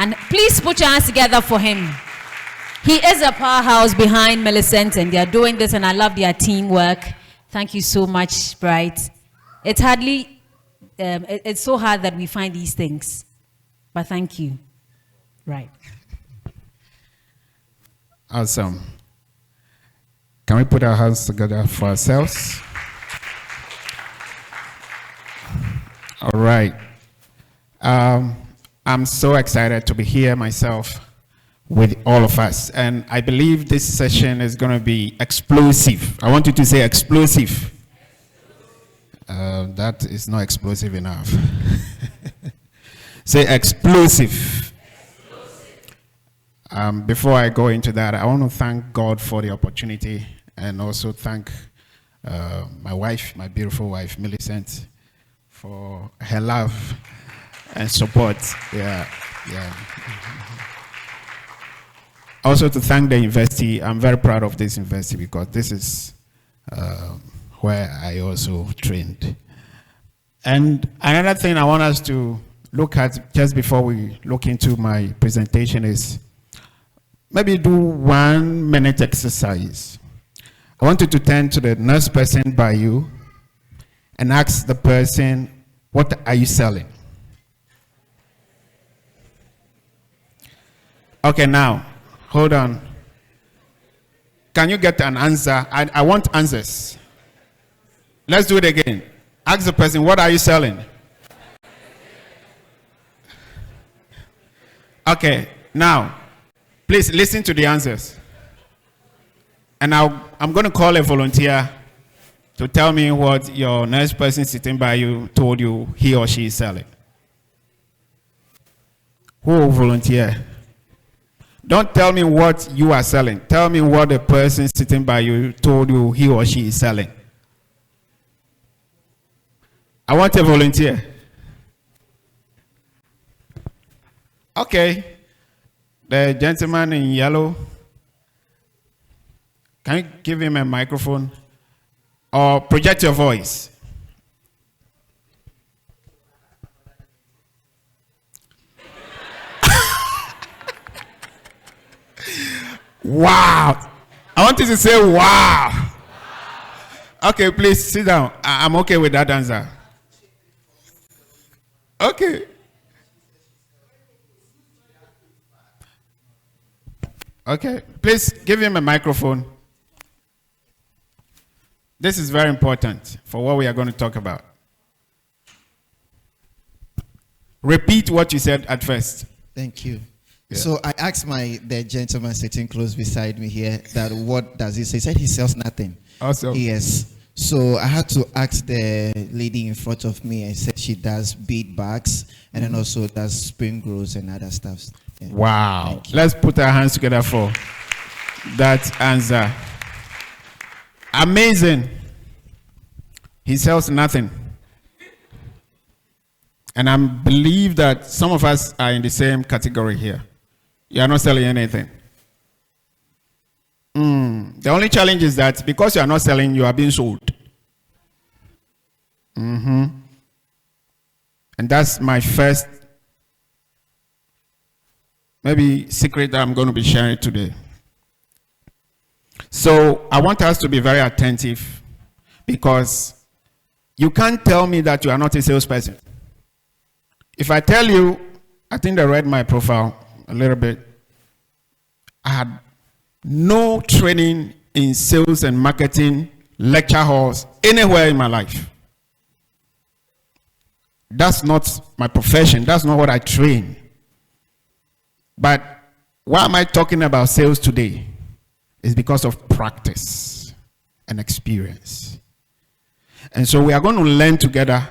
And please put your hands together for him. He is a powerhouse behind Millicent, and they are doing this, and I love their teamwork. Thank you so much, Bright. It's hardly, it's so hard that we find these things, but thank you. Right. Awesome. Can we put our hands together for ourselves? All right. I'm so excited to be here myself with all of us. And I believe this session is going to be explosive. I want you to say explosive. That is not explosive enough. Say explosive. Before I go into that, I want to thank God for the opportunity and also thank my wife, my beautiful wife, Millicent, for her love and support. Yeah. Also to thank the university. I'm very proud of this university because this is where I also trained. And another thing I want us to look at just before we look into my presentation is maybe do 1 minute exercise. I want you to turn to the next person by you and ask the person, what are you selling? Okay, now, hold on. Can you get an answer? I want answers. Let's do it again. Ask the person, what are you selling? Okay, now, please listen to the answers. And I'm going to call a volunteer to tell me what your next person sitting by you told you he or she is selling. Who will volunteer? Don't tell me what you are selling. Tell me what the person sitting by you told you he or she is selling. I want a volunteer. Okay. The gentleman in yellow. Can you give him a microphone? Or project your voice. Wow. I want you to say wow. Okay, please sit down. I'm okay with that answer. Okay. Okay, please give him a microphone. This is very important for what we are going to talk about. Repeat what you said at first. Thank you. Yeah. So I asked the gentleman sitting close beside me here that what does he say? He said he sells nothing. Awesome. Yes. So I had to ask the lady in front of me and said she does bead bags and then also does spring rolls and other stuff. Yeah. Wow. Let's put our hands together for that answer. Amazing. He sells nothing. And I believe that some of us are in the same category here. You are not selling anything. The only challenge is that because you are not selling, you are being sold. And that's my first, maybe, secret that I'm going to be sharing today. So I want us to be very attentive because you can't tell me that you are not a salesperson. If I tell you, I think they read my profile a little bit. I had no training in sales and marketing, lecture halls, anywhere in my life. That's not my profession. That's not what I train. But why am I talking about sales today? It's because of practice and experience. And so we are going to learn together,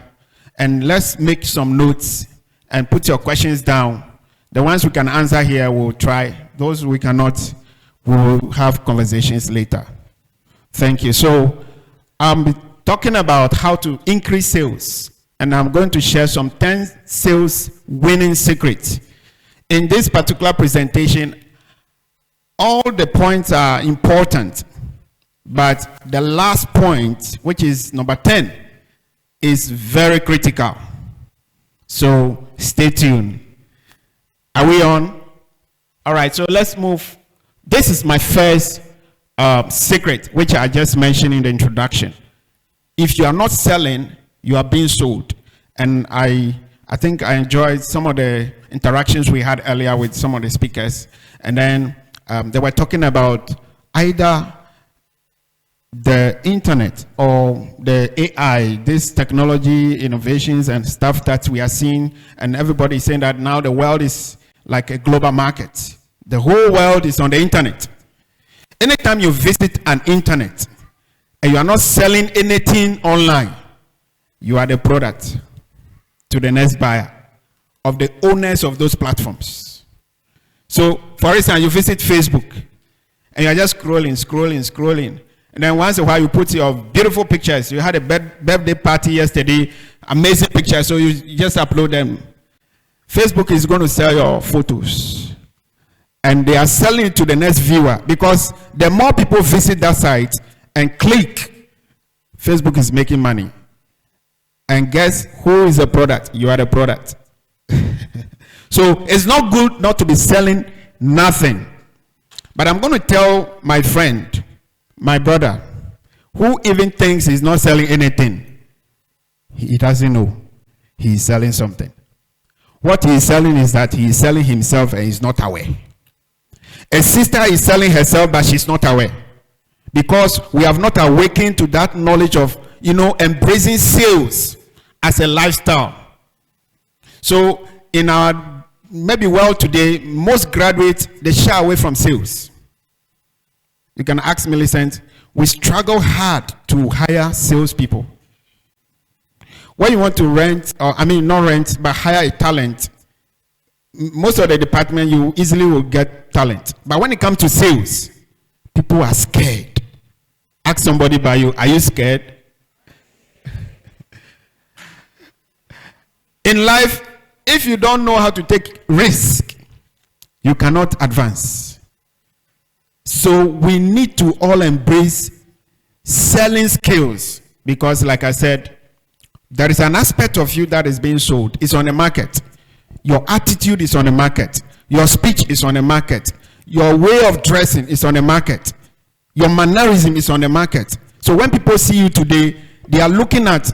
and let's make some notes and put your questions down. The ones we can answer here, we'll try. Those we cannot, we'll have conversations later. Thank you. So I'm talking about how to increase sales, and I'm going to share some 10 sales winning secrets. In this particular presentation, all the points are important, but the last point, which is number 10, is very critical. So stay tuned. Are we on? All right, so let's move. This is my first secret, which I just mentioned in the introduction. If you are not selling, you are being sold. And I think I enjoyed some of the interactions we had earlier with some of the speakers. And then they were talking about either the internet or the AI, this technology innovations and stuff that we are seeing, and everybody is saying that now the world is like a global market. The whole world is on the internet. Anytime you visit an internet and you are not selling anything online, you are the product to the next buyer of the owners of those platforms. So, for instance, you visit Facebook and you're just scrolling. And then once in a while, you put your beautiful pictures. You had a birthday party yesterday, amazing pictures, so you just upload them. Facebook is going to sell your photos. And they are selling it to the next viewer, because the more people visit that site and click, Facebook is making money. And guess who is the product? You are the product. So it's not good not to be selling nothing. But I'm going to tell my friend, my brother, who even thinks he's not selling anything, he doesn't know he is selling something. What he is selling is that he is selling himself and he's not aware. A sister is selling herself, but she's not aware, because we have not awakened to that knowledge of, embracing sales as a lifestyle. So in our maybe world today, most graduates, they shy away from sales. You can ask Millicent, we struggle hard to hire salespeople. When you want to rent, not rent, but hire a talent, most of the department, you easily will get talent. But when it comes to sales, people are scared. Ask somebody by you, are you scared? In life, if you don't know how to take risk, you cannot advance. So we need to all embrace selling skills, because like I said, there is an aspect of you that is being sold. It's on the market. Your attitude is on the market. Your speech is on the market. Your way of dressing is on the market. Your mannerism is on the market. So when people see you today, they are looking at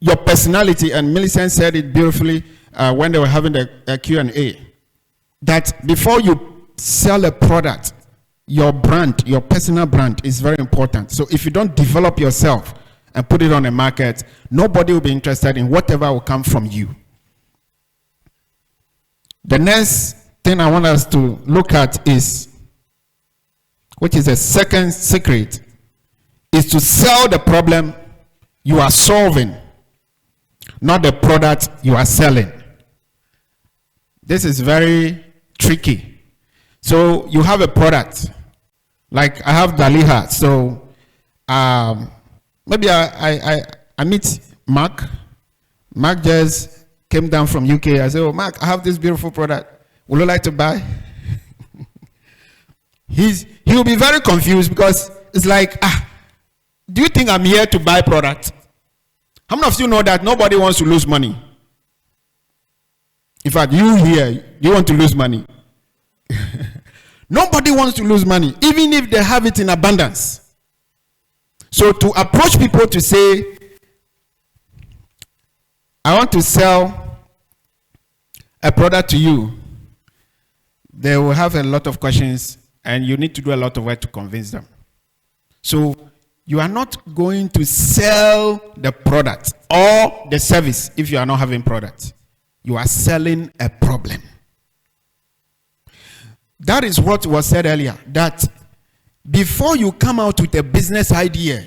your personality. And Millicent said it beautifully when they were having the Q&A, that before you sell a product, your brand, your personal brand is very important. So if you don't develop yourself and put it on the market, nobody will be interested in whatever will come from you. The next thing I want us to look at is, which is the second secret, is to sell the problem you are solving, not the product you are selling. This is very tricky. So you have a product, like I have Daliha. So maybe I meet Mark. Mark just came down from UK. I said, oh, Mark, I have this beautiful product. Would you like to buy? He will be very confused, because it's like, do you think I'm here to buy product? How many of you know that nobody wants to lose money? In fact, you here, you want to lose money. Nobody wants to lose money, even if they have it in abundance. So to approach people to say, I want to sell a product to you, they will have a lot of questions, and you need to do a lot of work to convince them. So you are not going to sell the product or the service if you are not having product. You are selling a problem. That is what was said earlier, that before you come out with a business idea,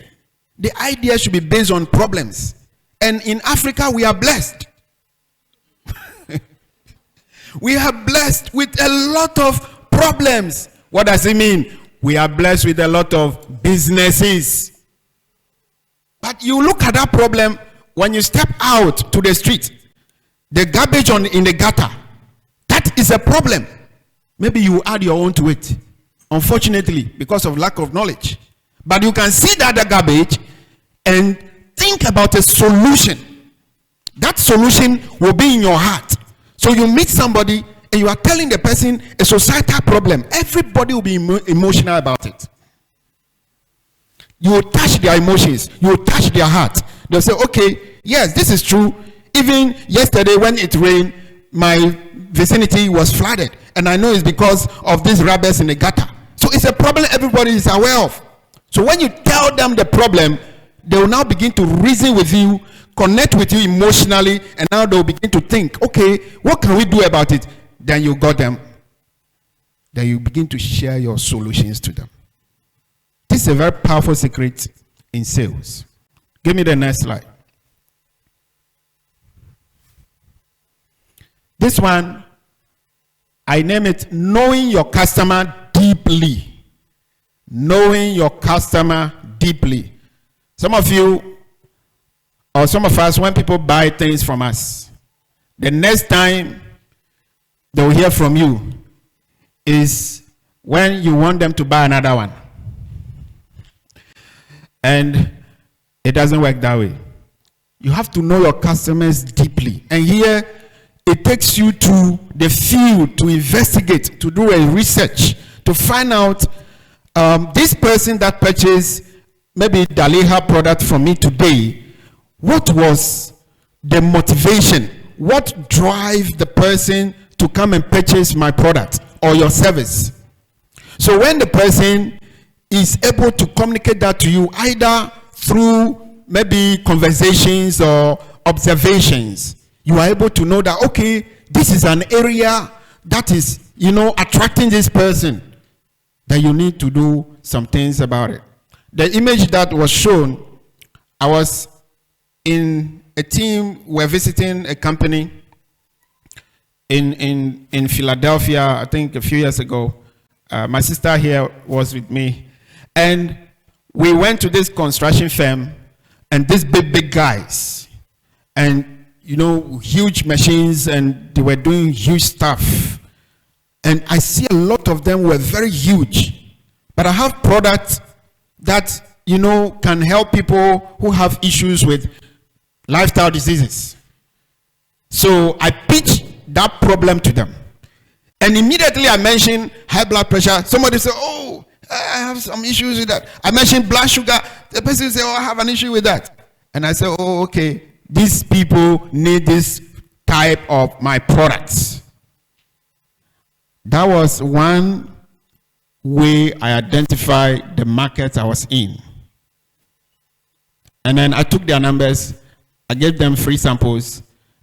the idea should be based on problems. And in Africa, we are blessed. We are blessed with a lot of problems. What does it mean? We are blessed with a lot of businesses. But you look at that problem when you step out to the street, the garbage in the gutter, that is a problem. Maybe you add your own to it, unfortunately, because of lack of knowledge. But you can see that the garbage and think about a solution. That solution will be in your heart. So you meet somebody and you are telling the person a societal problem, everybody will be emotional about it. You will touch their emotions. You will touch their heart. They'll say, okay, yes, this is true. Even yesterday when it rained, my vicinity was flooded. And I know it's because of these rubbish in the gutter. So it's a problem everybody is aware of. So when you tell them the problem, they will now begin to reason with you, connect with you emotionally, and now they will begin to think, okay, what can we do about it? Then you got them. Then you begin to share your solutions to them. This is a very powerful secret in sales. Give me the next slide. This one, I name it knowing your customer deeply. Knowing your customer deeply. Some of you, or some of us, when people buy things from us, the next time they will hear from you is when you want them to buy another one. And it doesn't work that way. You have to know your customers deeply. And here, it takes you to the field to investigate, to do a research, to find out this person that purchased maybe Daliha product from me today, what was the motivation? What drives the person to come and purchase my product or your service? So when the person is able to communicate that to you, either through maybe conversations or observations, you are able to know that, okay, this is an area that is, attracting this person, that you need to do some things about it. The image that was shown, I was in a team, we're visiting a company in Philadelphia, I think a few years ago. My sister here was with me. And we went to this construction firm, and these big guys, and huge machines, and they were doing huge stuff. And I see a lot of them were very huge. But I have products that, can help people who have issues with lifestyle diseases. So I pitched that problem to them. And immediately I mentioned high blood pressure. Somebody said, oh, I have some issues with that. I mentioned blood sugar. The person said, oh, I have an issue with that. And I said, oh, okay. These people need this type of my products. That was one way I identified the market I was in. And then I took their numbers, I gave them free samples,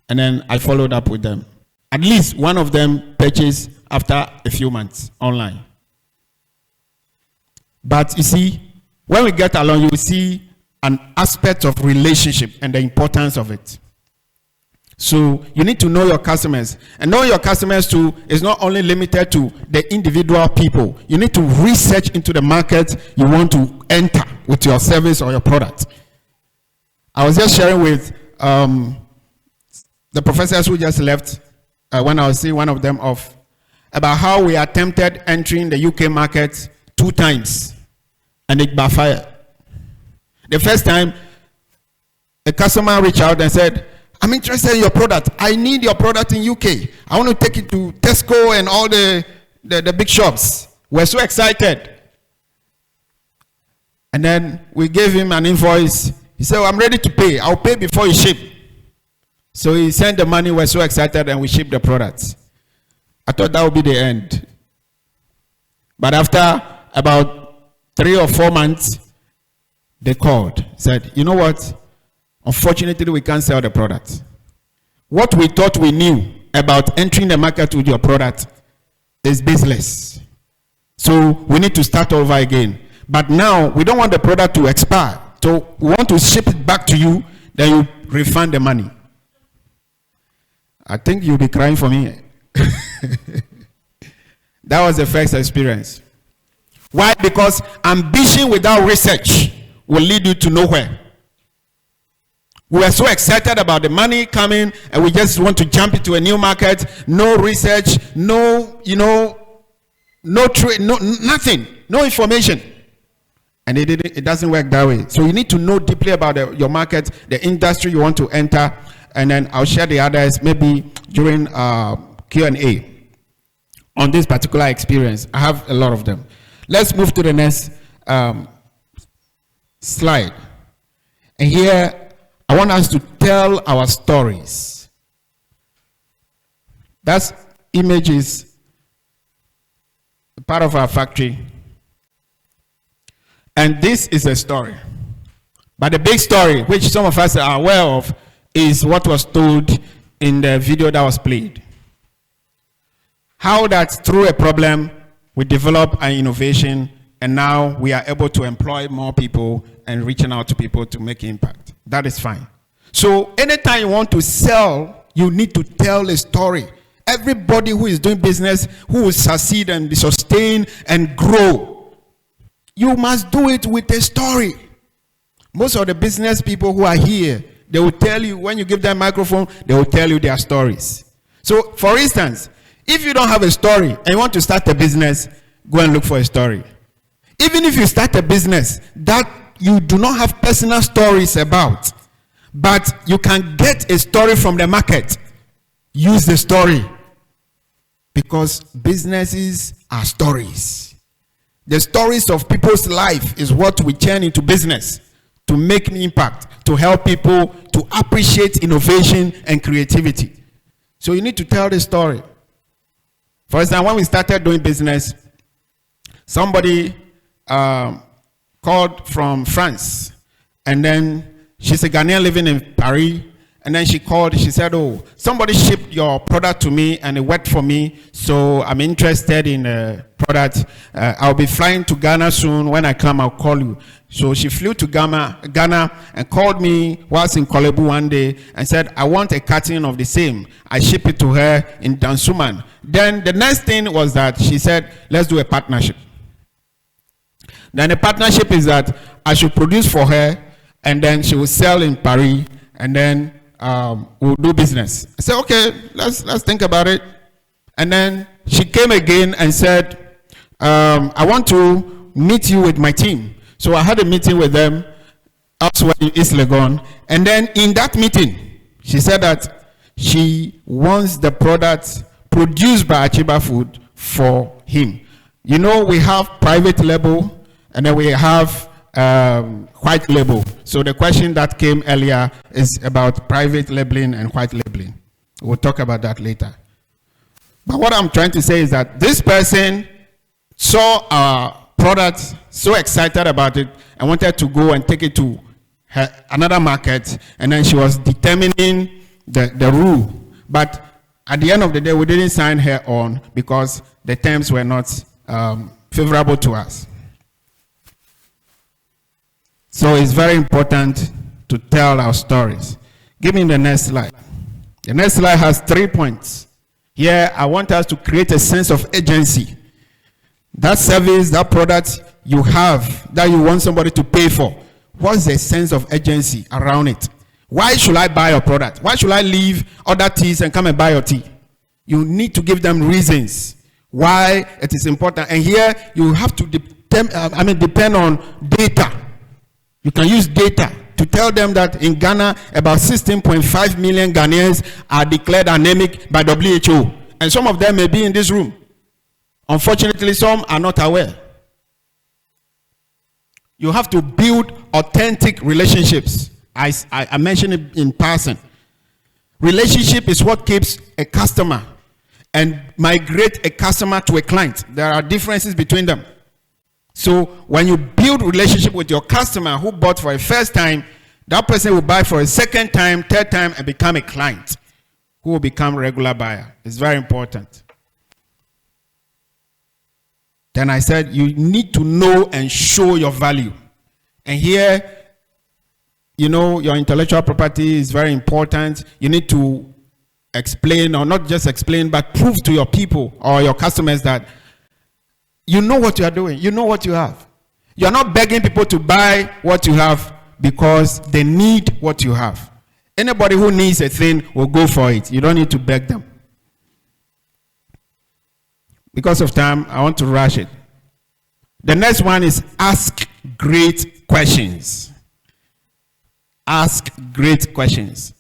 and then I followed up with them. At least one of them purchased after a few months online. But you see, when we get along, you will see an aspect of relationship and the importance of it. So you need to know your customers. And knowing your customers too is not only limited to the individual people. You need to research into the market you want to enter with your service or your product. I was just sharing with the professors who just left when I was seeing one of them off about how we attempted entering the UK market 2 times and it backfired. The first time, a customer reached out and said, I'm interested in your product. I need your product in UK. I want to take it to Tesco and all the big shops. We're so excited. And then we gave him an invoice. He said, I'm ready to pay. I'll pay before you ship. So he sent the money. We're so excited and we shipped the products. I thought that would be the end. But after about 3 or 4 months, they called, said, you know what? Unfortunately, we can't sell the product. What we thought we knew about entering the market with your product is baseless. So we need to start over again. But now, we don't want the product to expire. So we want to ship it back to you, then you refund the money. I think you'll be crying for me. That was the first experience. Why? Because ambition without research will lead you to nowhere. We were so excited about the money coming and we just want to jump into a new market. No research, no trade, nothing, no information. And it doesn't work that way. So you need to know deeply about your market, the industry you want to enter, and then I'll share the others maybe during Q&A. on this particular experience. I have a lot of them. Let's move to the next slide. And here, I want us to tell our stories. That image is part of our factory. And this is a story. But the big story, which some of us are aware of, is what was told in the video that was played. How that through a problem, we develop an innovation, and now we are able to employ more people and reaching out to people to make impact. That is fine. So anytime you want to sell, you need to tell a story. Everybody who is doing business, who will succeed and be sustained and grow, you must do it with a story. Most of the business people who are here, they will tell you, when you give them a microphone, they will tell you their stories. So, for instance, if you don't have a story and you want to start a business, go and look for a story. Even if you start a business that you do not have personal stories about, but you can get a story from the market, use the story. Because businesses are stories. The stories of people's life is what we turn into business to make an impact, to help people to appreciate innovation and creativity. So you need to tell the story. For example, when we started doing business, somebody called from France, and then she's a Ghanaian living in Paris, and then she called, she said, oh, somebody shipped your product to me and it worked for me, so I'm interested in a product. I'll be flying to Ghana soon. When I come, I'll call you. So she flew to Ghana and called me whilst in Kolebu one day and said, I want a carton of the same. I shipped it to her in Dansuman. Then the next thing was that she said, let's do a partnership. Then the partnership is that I should produce for her, and then she will sell in Paris, and then we'll do business. I said, okay, let's think about it. And then she came again and said, I want to meet you with my team. So I had a meeting with them elsewhere in East Legon. And then in that meeting, she said that she wants the product produced by Achiba Food for him. You know, we have private label, and then we have white label. So the question that came earlier is about private labeling and white labeling. We'll talk about that later. But what I'm trying to say is that this person saw our product, so excited about it, and wanted to go and take it to another market, and then she was determining the rule. But at the end of the day, we didn't sign her on because the terms were not favorable to us. So it's very important to tell our stories. Give me the next slide. The next slide has 3 points. Here, I want us to create a sense of agency. That service, that product you have, that you want somebody to pay for, what's the sense of agency around it? Why should I buy your product? Why should I leave other teas and come and buy your tea? You need to give them reasons why it is important. And here, you have to depend on data. You can use data to tell them that in Ghana, about 16.5 million Ghanaians are declared anemic by WHO. And some of them may be in this room. Unfortunately, some are not aware. You have to build authentic relationships. I mentioned it in passing. Relationship is what keeps a customer and migrate a customer to a client. There are differences between them. So when you build relationship with your customer who bought for a first time, that person will buy for a second time, third time, and become a client who will become a regular buyer. It's very important. Then I said, you need to know and show your value. And here, you know, your intellectual property is very important. You need to explain, or not just explain, but prove to your people or your customers that you know what you are doing. You know what you have. You are not begging people to buy what you have because they need what you have. Anybody who needs a thing will go for it. You don't need to beg them. Because of time, I want to rush it. The next one is ask great questions. Ask great questions.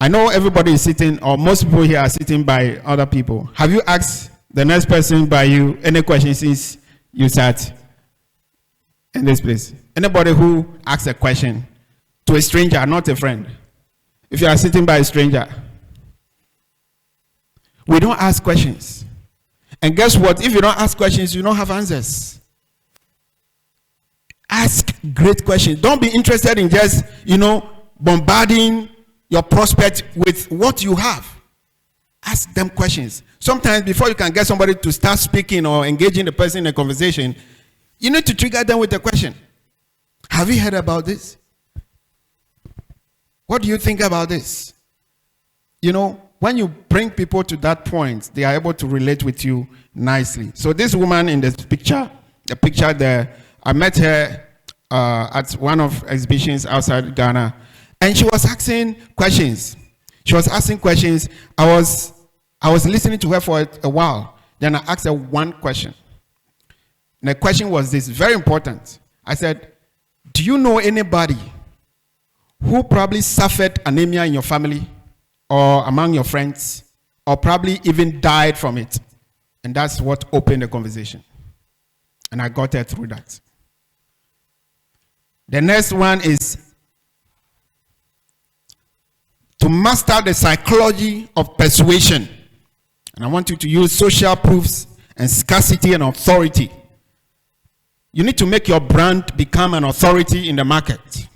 I know everybody is sitting, or most people here are sitting by other people. Have you asked the next person by you any question since you sat in this place? Anybody who asks a question to a stranger, not a friend? If you are sitting by a stranger, we don't ask questions. And guess what? If you don't ask questions, you don't have answers. Ask great questions. Don't be interested in just, bombarding your prospect with what you have. Ask them questions. Sometimes before you can get somebody to start speaking or engaging the person in a conversation, you need to trigger them with a question. Have you heard about this? What do you think about this? When you bring people to that point, they are able to relate with you nicely. So this woman in this picture, the picture there, I met her at one of exhibitions outside Ghana, and she was asking questions. I was listening to her for a while. Then I asked her one question. And the question was this, very important. I said, do you know anybody who probably suffered anemia in your family or among your friends, or probably even died from it? And that's what opened the conversation. And I got her through that. The next one is to master the psychology of persuasion. And I want you to use social proofs and scarcity and authority. You need to make your brand become an authority in the market.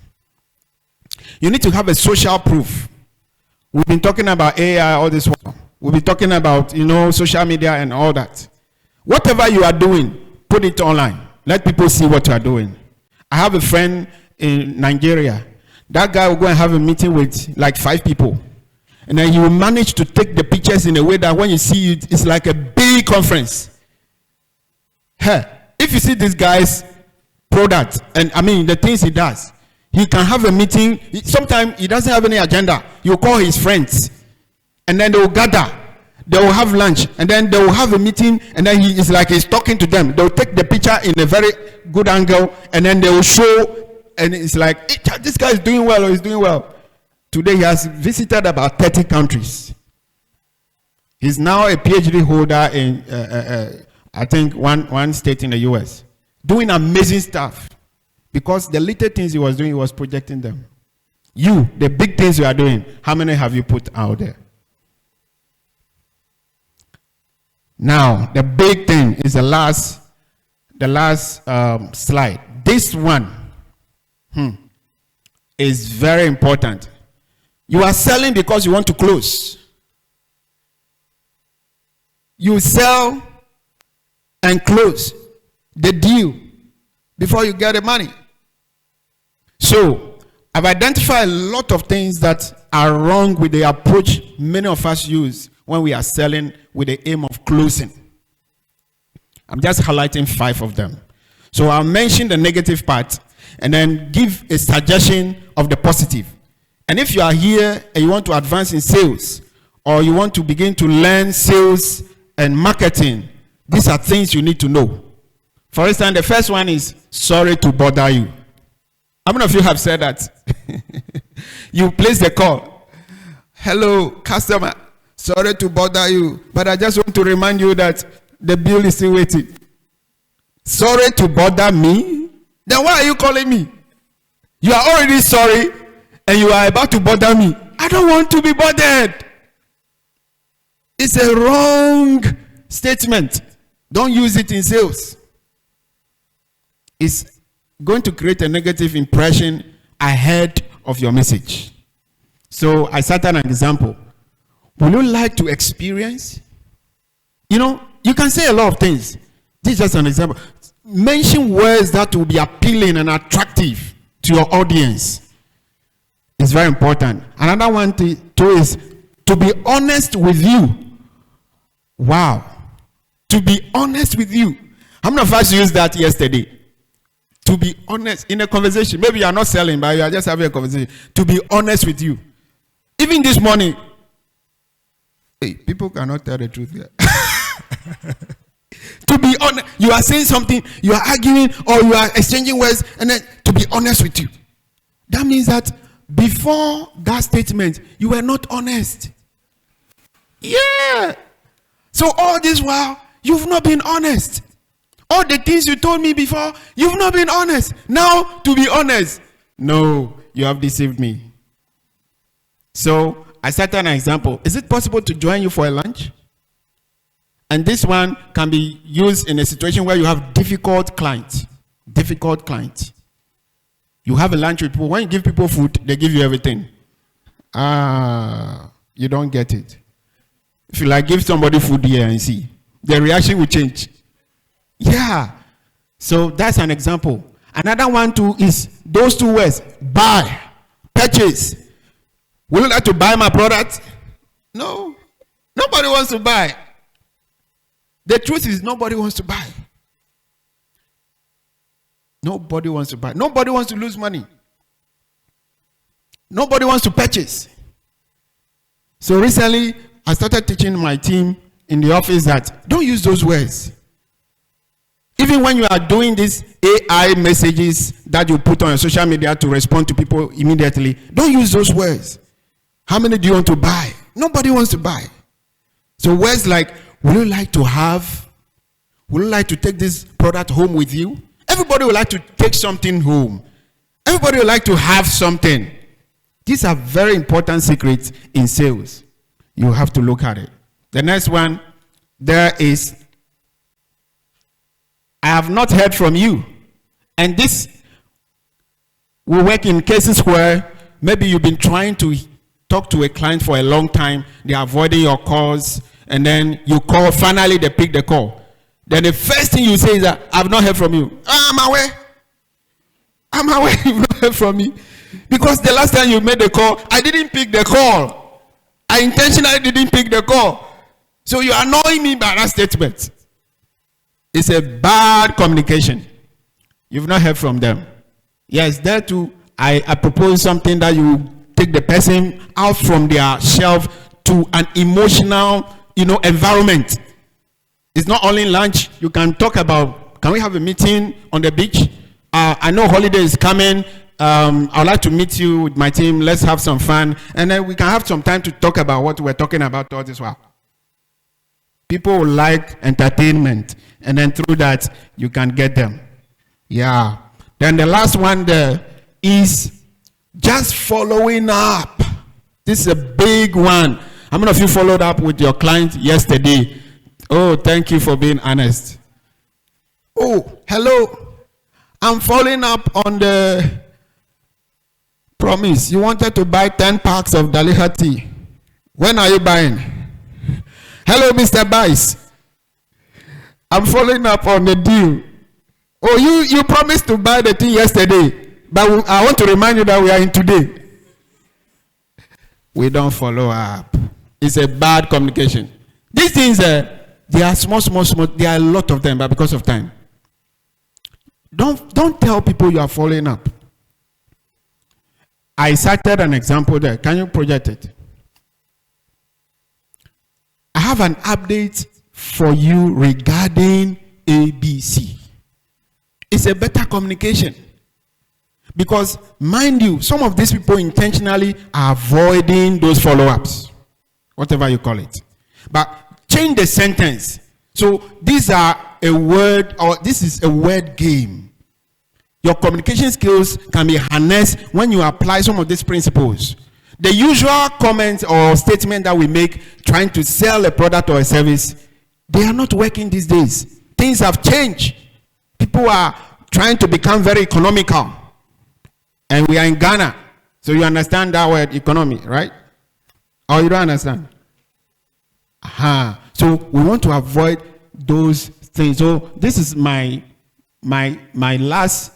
You need to have a social proof. We've been talking about AI all this while. We've been talking about, social media and all that. Whatever you are doing, put it online. Let people see what you are doing. I have a friend in Nigeria. That guy will go and have a meeting with like 5 people. And then he will manage to take the pictures in a way that when you see it, it's like a big conference. Hey, if you see this guy's product, and the things he does, he can have a meeting. Sometimes he doesn't have any agenda. You call his friends, and then they will gather. They will have lunch, and then they will have a meeting, and then he's talking to them. They will take the picture in a very good angle, and then they will show, and it's like, hey, this guy is doing well, or he's doing well. Today he has visited about 30 countries. He's now a PhD holder in, I think, one state in the US, doing amazing stuff. Because the little things he was doing, he was projecting them. You, the big things you are doing, how many have you put out there? Now, the big thing is the last slide. This one is very important. You are selling because you want to close. You sell and close the deal before you get the money. So, I've identified a lot of things that are wrong with the approach many of us use when we are selling with the aim of closing. I'm just highlighting 5 of them. So, I'll mention the negative part and then give a suggestion of the positive. And if you are here and you want to advance in sales, or you want to begin to learn sales and marketing, these are things you need to know. For instance, the first one is sorry to bother you. How many of you have said that? You place the call. Hello, customer. Sorry to bother you, but I just want to remind you that the bill is still waiting. Sorry to bother me? Then why are you calling me? You are already sorry and you are about to bother me. I don't want to be bothered. It's a wrong statement. Don't use it in sales. It's going to create a negative impression ahead of your message. So I set an example. Would you like to experience? You can say a lot of things. This is just an example. Mention words that will be appealing and attractive to your audience. It's very important. Another one too is to be honest with you. Wow. To be honest with you. How many of us used that yesterday? To be honest in a conversation. Maybe you are not selling, but you are just having a conversation. To be honest with you. Even this morning, hey, people cannot tell the truth here. To be honest, you are saying something, you are arguing, or you are exchanging words, and then to be honest with you. That means that before that statement, you were not honest. Yeah. So all this while, you've not been honest. All the things you told me before, you've not been honest. Now, to be honest, no, you have deceived me. So I set an example. Is it possible to join you for a lunch? And this one can be used in a situation where you have difficult clients. Difficult clients. You have a lunch with people. When you give people food, they give you everything. You don't get it. If you like give somebody food here and see, the reaction will change. Yeah. So that's an example. Another one too is those two words: buy, purchase. Would you like to buy my product? No. Nobody wants to buy. The truth is nobody wants to buy. Nobody wants to buy. Nobody wants to lose money. Nobody wants to purchase. So recently, I started teaching my team in the office that don't use those words. Even when you are doing these AI messages that you put on your social media to respond to people immediately, don't use those words. How many do you want to buy? Nobody wants to buy. So words like, would you like to have? Would you like to take this product home with you? Everybody would like to take something home. Everybody would like to have something. These are very important secrets in sales. You have to look at it. The next one, there is, I have not heard from you. And this will work in cases where maybe you've been trying to talk to a client for a long time, they're avoiding your calls, and then you call, finally they pick the call. Then the first thing you say is that, I've not heard from you. I'm aware you've not heard from me. Because the last time you made the call, I didn't pick the call. I intentionally didn't pick the call. So you are annoying me by that statement. It's a bad communication. You've not heard from them. Yes, there too, I propose something that you take the person out from their shelf to an emotional, environment. It's not only lunch. You can talk about, can we have a meeting on the beach? I know holiday is coming. I'd like to meet you with my team. Let's have some fun. And then we can have some time to talk about what we're talking about all this while. People like entertainment. And then through that, you can get them. Yeah. Then the last one there is just following up. This is a big one. How many of you followed up with your client yesterday? Oh, thank you for being honest. Oh, hello. I'm following up on the promise. You wanted to buy 10 packs of Daliha tea. When are you buying? Hello, Mr. Bice. I'm following up on the deal. Oh, you promised to buy the thing yesterday, but I want to remind you that we are in today. We don't follow up. It's a bad communication. These things, they are small. There are a lot of them, but because of time. Don't tell people you are following up. I cited an example there. Can you project it? I have an update for you regarding ABC. It's a better communication. Because, mind you, some of these people intentionally are avoiding those follow-ups. Whatever you call it. But change the sentence. So, these are a word, or this is a word game. Your communication skills can be harnessed when you apply some of these principles. The usual comments or statement that we make trying to sell a product or a service, they are not working these days. Things have changed. People are trying to become very economical. And we are in Ghana. So you understand that word, economy, right? Or you don't understand? So we want to avoid those things. So this is my last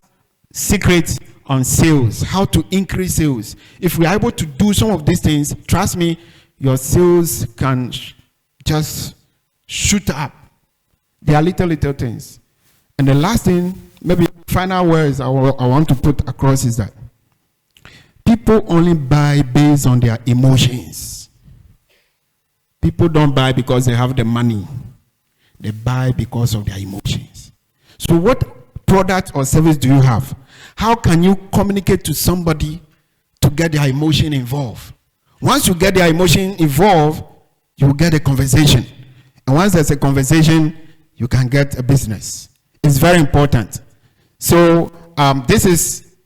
secret on sales, how to increase sales. If we are able to do some of these things, trust me, your sales can just shoot up. They are little things. And the last thing, maybe final words I want to put across is that people only buy based on their emotions. People don't buy because they have the money. They buy because of their emotions. So what product or service do you have? How can you communicate to somebody to get their emotion involved. Once you get their emotion involved, you will get a conversation. And once there's a conversation, you can get a business. It's very important. So this is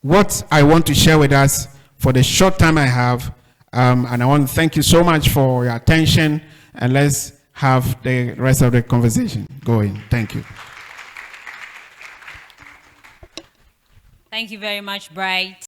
what I want to share with us for the short time I have. And I want to thank you so much for your attention. And let's have the rest of the conversation going. Thank you. Thank you very much, Bright.